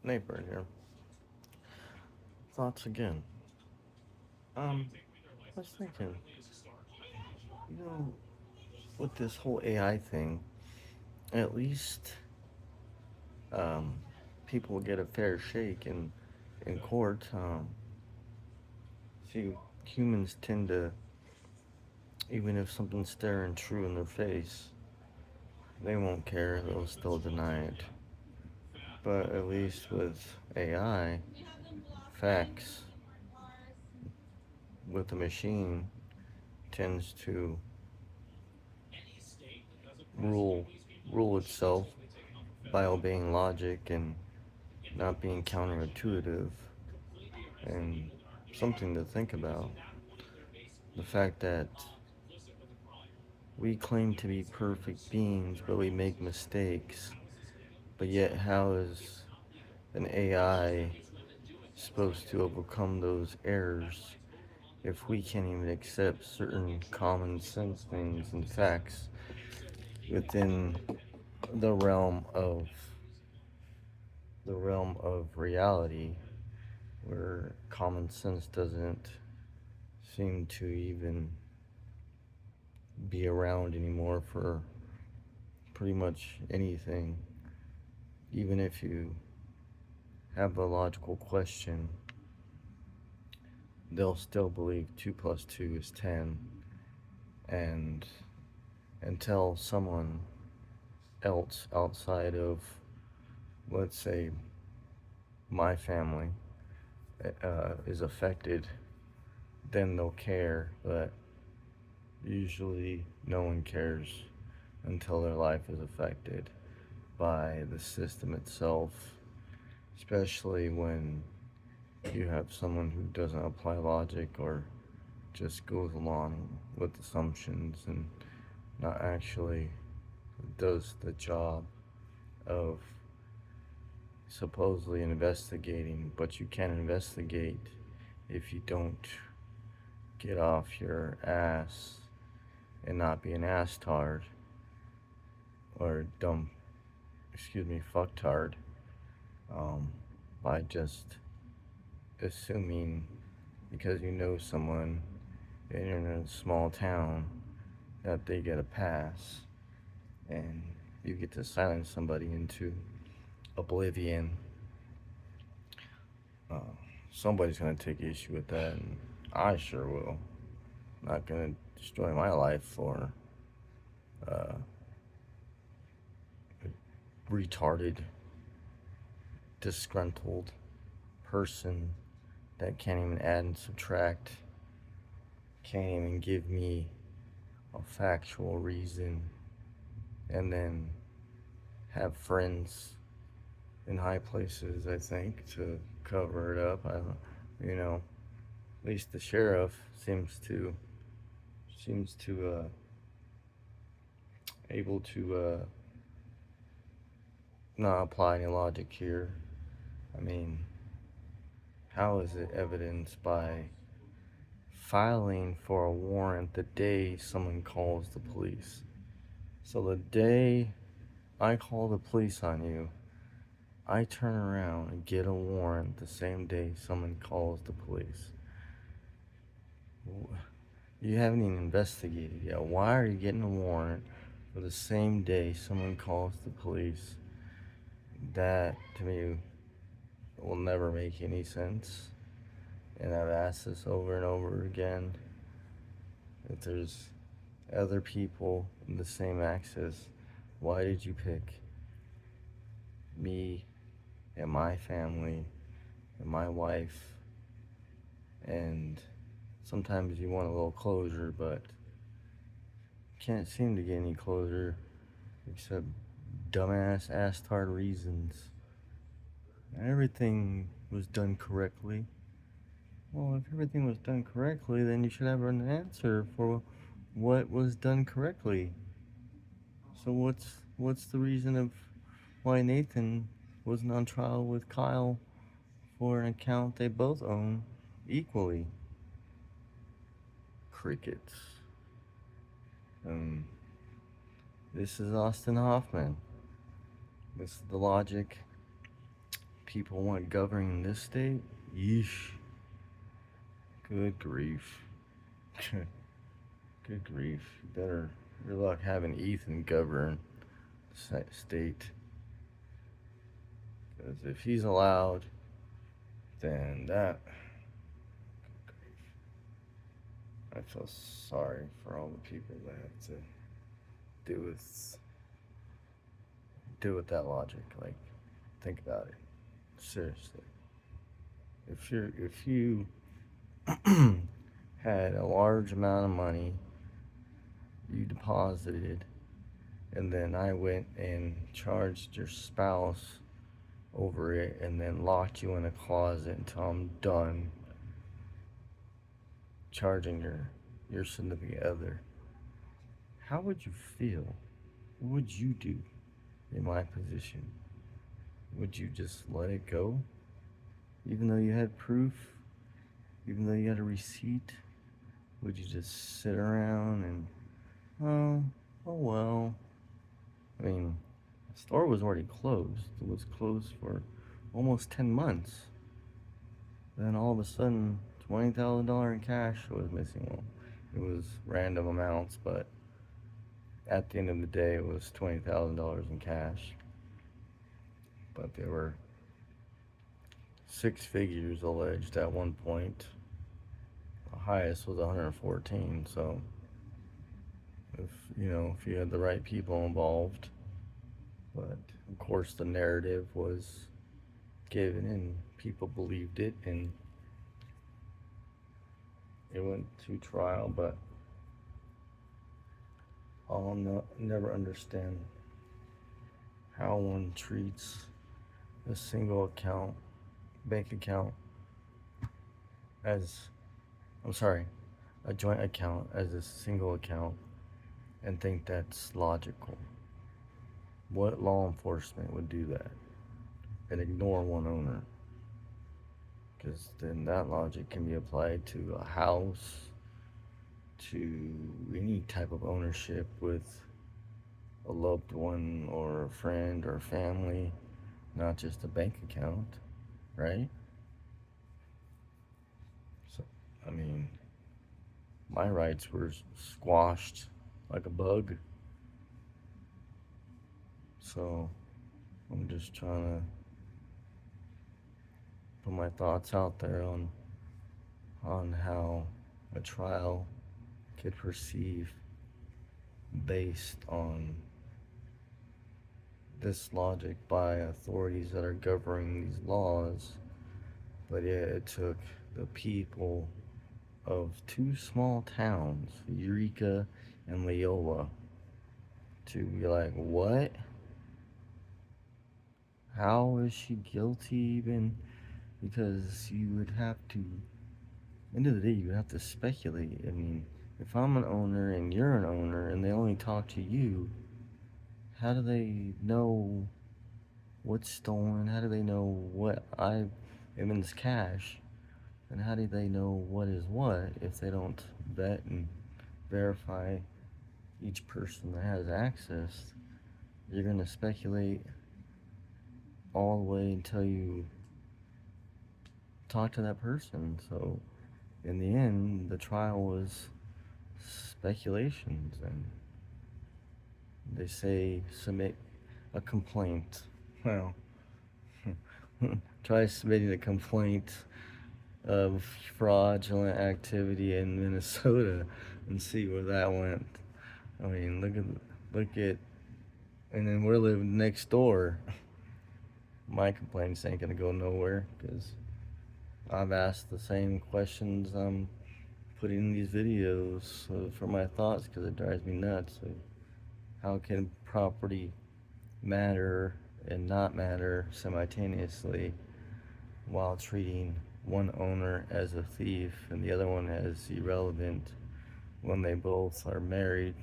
Neighbor here. Thoughts again. I was thinking, you know, with this whole AI thing, at least um, people will get a fair shake in court. See, humans tend to, even if something's staring true in their face, they won't care. They'll still deny it. But at least with AI, facts with the machine tends to rule rule itself by obeying logic and not being counterintuitive, and something to think about. The fact that we claim to be perfect beings, but we make mistakes. But yet, how is an AI supposed to overcome those errors if we can't even accept certain common sense things and facts within the realm of reality, where common sense doesn't seem to even be around anymore for pretty much anything. Even if you have a logical question, they'll still believe 2 plus 2 is 10. And until someone else outside of, let's say, my family is affected, then they'll care. But usually no one cares until their life is affected by the system itself, especially when you have someone who doesn't apply logic or just goes along with assumptions and not actually does the job of supposedly investigating. But you can't investigate if you don't get off your ass and not be an asstard or dumb, fucktard, by just assuming because you know someone and you're in a small town that they get a pass, and you get to silence somebody into oblivion. Uh, Somebody's gonna take issue with that, and I sure will. Not gonna destroy my life for uh, a retarded, disgruntled person that can't even add and subtract, can't even give me a factual reason, and then have friends in high places, I think, to cover it up. I don't, at least the sheriff seems to able to not apply any logic here. I mean, how is it evidenced by filing for a warrant the day someone calls the police? So the day I call the police on you, I turn around and get a warrant the same day someone calls the police. You haven't even investigated yet. Why are you getting a warrant for the same day someone calls the police? That, to me, will never make any sense. And I've asked this over and over again. If there's other people in the same axis, why did you pick me and my family and my wife? And sometimes you want a little closure, but can't seem to get any closure except dumbass ass-tard reasons. Everything was done correctly. Well, if everything was done correctly, then you should have an answer for what was done correctly. So what's the reason of why Nathan wasn't on trial with Kyle for an account they both own equally? Crickets. This is Austin Hoffman. This is the logic people want governing this state? Yeesh. Good grief. Good grief. Good luck having Ethan govern the state. Because if he's allowed, then that. I feel sorry for all the people that have to deal with that logic. Like, think about it. Seriously. If you had a large amount of money you deposited, and then I went and charged your spouse over it and then locked you in a closet until I'm done charging your significant other, how would you feel? What would you do in my position? Would you just let it go? Even though you had proof? Even though you had a receipt? Would you just sit around and, oh well. I mean, the store was already closed. It was closed for almost 10 months. Then all of a sudden, $20,000 in cash was missing. Well, it was random amounts, but at the end of the day, it was $20,000 in cash. But there were 6 figures alleged at one point. The highest was 114. So, if you had the right people involved, but of course the narrative was given and people believed it, and it went to trial. But I'll never understand how one treats a single bank account as, a joint account as a single account and think that's logical. What law enforcement would do that and ignore one owner? Because then that logic can be applied to a house, to any type of ownership with a loved one or a friend or family, not just a bank account, right? So, I mean, my rights were squashed like a bug. So, I'm just trying to put my thoughts out there on how a trial could perceive based on this logic by authorities that are governing these laws. But yeah, it took the people of 2 small towns, Eureka and Loyola, to be like, what? How is she guilty even? Because you would have to, end of the day, you would have to speculate. I mean, if I'm an owner and you're an owner and they only talk to you, how do they know what's stolen? How do they know what I am in this cash? And how do they know what is what if they don't vet and verify each person that has access? You're going to speculate all the way until you talk to that person. So in the end, the trial was speculations, and they say submit a complaint. Well, try submitting a complaint of fraudulent activity in Minnesota and see where that went. I mean, look at, and then we're living next door. My complaints ain't gonna go nowhere because I've asked the same questions I'm putting in these videos for my thoughts, because it drives me nuts. So how can property matter and not matter simultaneously while treating one owner as a thief and the other one as irrelevant when they both are married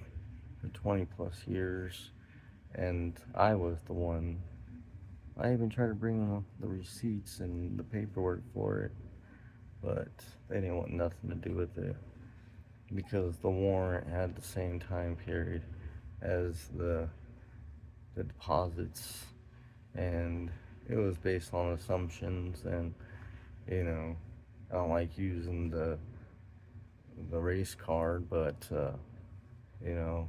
for 20 plus years? And I was the one. I even tried to bring them the receipts and the paperwork for it, but they didn't want nothing to do with it because the warrant had the same time period as the deposits, and it was based on assumptions, and you know, I don't like using the race card, but you know,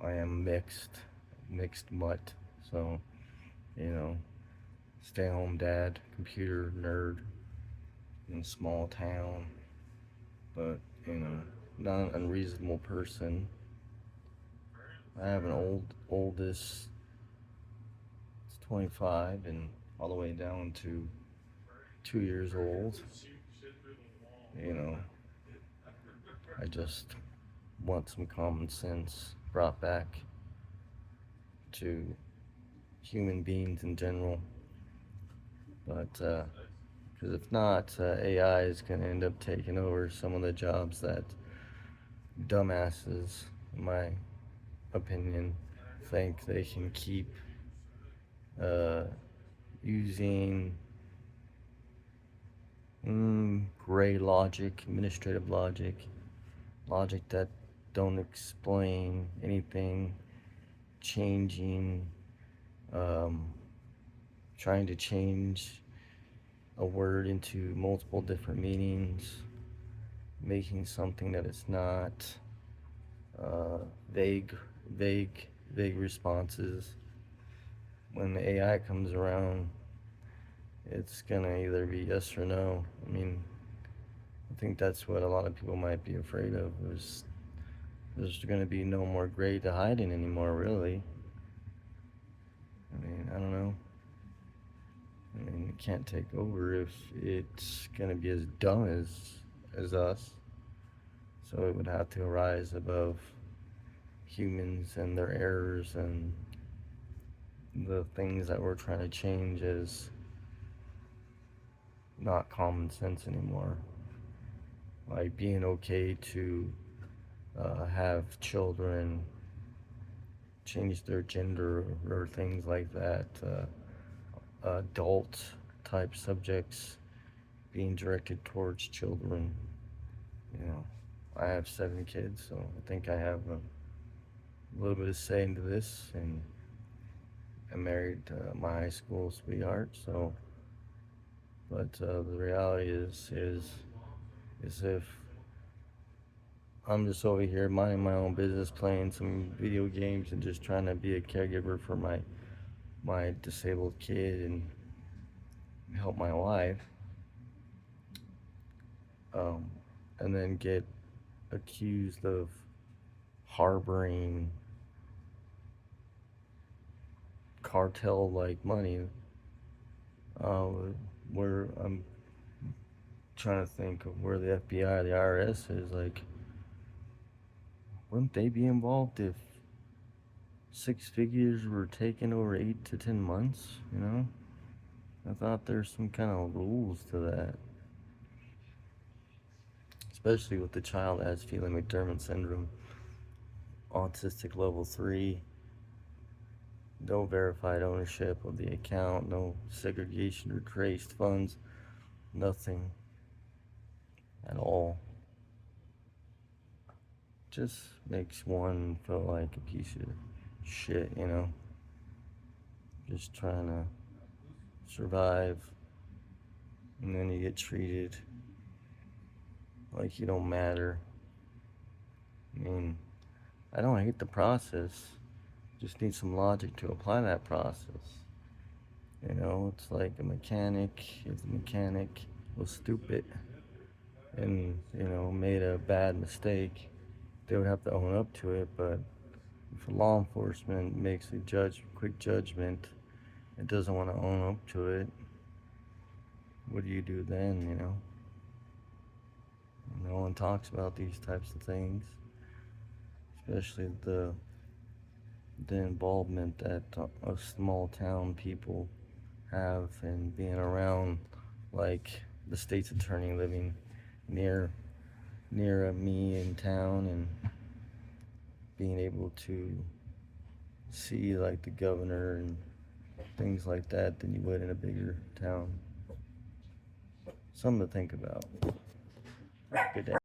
I am mixed mutt, so you know, stay home dad, computer nerd in a small town, but you know, not an unreasonable person. I have an oldest, it's 25, and all the way down to 2 years old. You know, I just want some common sense brought back to human beings in general. But because if not, AI is going to end up taking over some of the jobs that dumbasses, in my opinion, think they can keep uh, using gray logic, administrative logic that don't explain anything, changing, um, trying to change a word into multiple different meanings, making something that it's not, uh, vague, vague responses. When the AI comes around, it's gonna either be yes or no. I mean, I think that's what a lot of people might be afraid of. There's gonna be no more gray to hide in anymore, really. I mean, I don't know. I mean, it can't take over if it's gonna be as dumb as us. So it would have to rise above humans and their errors and the things that we're trying to change as not common sense anymore. Like being okay to have children change their gender or things like that. Adult type subjects being directed towards children. You know, I have 7 kids, so I think I have a little bit of say into this, and I married my high school sweetheart. So, but the reality is if I'm just over here minding my own business, playing some video games, and just trying to be a caregiver for my disabled kid and help my wife, um, and then get accused of harboring cartel-like money, uh, where I'm trying to think of where the FBI, the IRS is. Like, wouldn't they be involved if 6 figures were taken over 8 to 10 months? You know, I thought there's some kind of rules to that, especially with the child that has Phelan-McDermid Syndrome, autistic level 3, no verified ownership of the account, no segregation or traced funds, nothing at all. Just makes one feel like a piece of shit, you know? Just trying to survive, and then you get treated like you don't matter. I mean, I don't hate the process, just need some logic to apply that process. You know, it's like a mechanic. If the mechanic was stupid and, you know, made a bad mistake, they would have to own up to it. But if law enforcement makes a quick judgment, it doesn't want to own up to it, what do you do then, you know? No one talks about these types of things, especially the involvement that small town people have in being around, like the state's attorney living near me in town, and being able to see like the governor and things like that than you would in a bigger town. Something to think about. Good day.